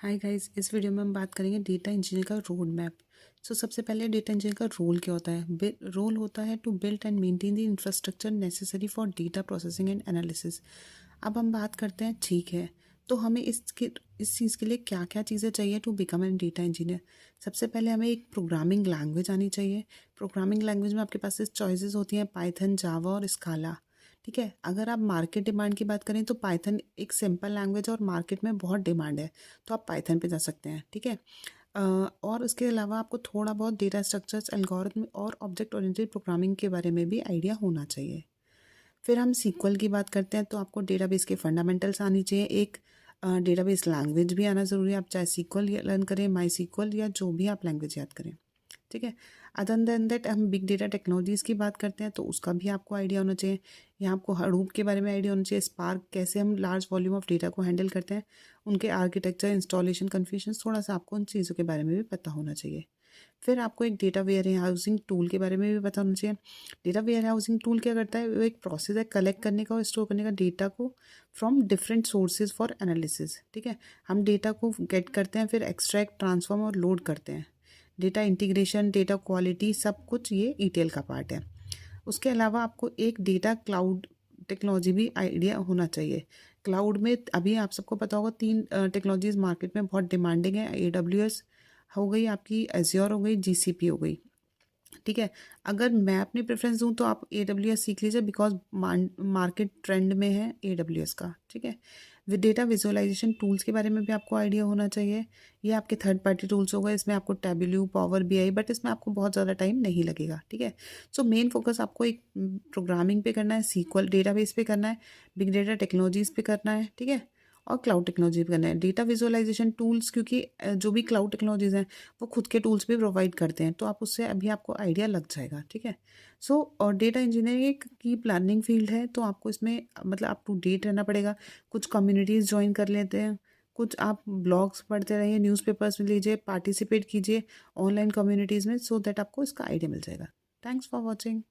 Hi guys, इस video में हम बात करेंगे डेटा इंजीनियर का रोड मैप। सबसे पहले डेटा इंजीनियर का रोल क्या होता है? रोल होता है to build and maintain the infrastructure necessary for data processing and analysis. अब हम बात करते हैं, ठीक है, तो हमें इस चीज़ के लिए क्या क्या चीज़ें चाहिए to become an data engineer. सबसे पहले हमें एक प्रोग्रामिंग लैंग्वेज आनी चाहिए। प्रोग्रामिंग लैंग्वेज में आपके पास चॉइसेस होती हैं, पाइथन, जावा और स्काला। ठीक है, अगर आप मार्केट डिमांड की बात करें तो पाइथन एक सिंपल लैंग्वेज और मार्केट में बहुत डिमांड है, तो आप पाइथन पे जा सकते हैं। ठीक है, और उसके अलावा आपको थोड़ा बहुत डेटा स्ट्रक्चर्स, एल्गोरिथम और ऑब्जेक्ट ओरिएंटेड प्रोग्रामिंग के बारे में भी आइडिया होना चाहिए। फिर हम सीक्वल की बात करते हैं, तो आपको डेटाबेस के फंडामेंटल्स आनी चाहिए। एक डेटाबेस लैंग्वेज भी आना ज़रूरी है। आप चाहे सीक्वल लर्न करें, माई सीक्वल या जो भी आप लैंग्वेज याद करें। ठीक है, अदर देन दैट हम बिग डेटा टेक्नोलॉजीज़ की बात करते हैं, तो उसका भी आपको आइडिया होना चाहिए। यहाँ आपको हडूप के बारे में आइडिया होना चाहिए। स्पार्क, कैसे हम लार्ज वॉल्यूम ऑफ डेटा को हैंडल करते हैं, उनके आर्किटेक्चर, इंस्टॉलेशन, कन्फिगरेशन, थोड़ा सा आपको उन चीज़ों के बारे में भी पता होना चाहिए। फिर आपको एक डेटा वेयर हाउसिंग टूल के बारे में भी पता होना चाहिए। डेटा वेयर हाउसिंग टूल क्या करता है? वो एक प्रोसेस है कलेक्ट करने का और स्टोर करने का डेटा को from different sources for analysis. ठीक है, हम डेटा को गेट करते हैं, फिर एक्सट्रैक्ट, ट्रांसफॉर्म और लोड करते हैं। डेटा इंटीग्रेशन, डेटा क्वालिटी, सब कुछ ये ईटीएल का पार्ट है। उसके अलावा आपको एक डेटा क्लाउड टेक्नोलॉजी भी आइडिया होना चाहिए। क्लाउड में अभी आप सबको पता होगा, 3 टेक्नोलॉजीज मार्केट में बहुत डिमांडिंग है। AWS हो गई, आपकी एज्योर हो गई, GCP हो गई। ठीक है, अगर मैं अपनी प्रेफरेंस दूं तो आप AWS सीख लीजिए, बिकॉज मार्केट ट्रेंड में है AWS का। ठीक है, विद डेटा विजुअलाइजेशन टूल्स के बारे में भी आपको आइडिया होना चाहिए। ये आपके थर्ड पार्टी टूल्स हो गए, इसमें आपको टैबल्यू, पावर BI, बट इसमें आपको बहुत ज़्यादा टाइम नहीं लगेगा। ठीक है, मेन फोकस आपको एक प्रोग्रामिंग पे करना है, सीक्वल डेटाबेस पे करना है, बिग डेटा टेक्नोलॉजीज पे करना है। ठीक है, और क्लाउड टेक्नोलॉजी पे करना है। डेटा विजुअलाइजेशन टूल्स, क्योंकि जो भी क्लाउड टेक्नोलॉजीज हैं वो खुद के टूल्स भी प्रोवाइड करते हैं, तो आप उससे अभी आपको आइडिया लग जाएगा। ठीक है, और डेटा इंजीनियरिंग एक की प्लानिंग फील्ड है, तो आपको इसमें मतलब अप टू डेट रहना पड़ेगा। कुछ कम्युनिटीज़ ज्वाइन कर लेते हैं, कुछ आप ब्लॉग्स पढ़ते रहिए, न्यूज़पेपर्स में लीजिए, पार्टिसिपेट कीजिए ऑनलाइन कम्युनिटीज़ में, सो दैट आपको इसका आइडिया मिल जाएगा। Thanks for watching.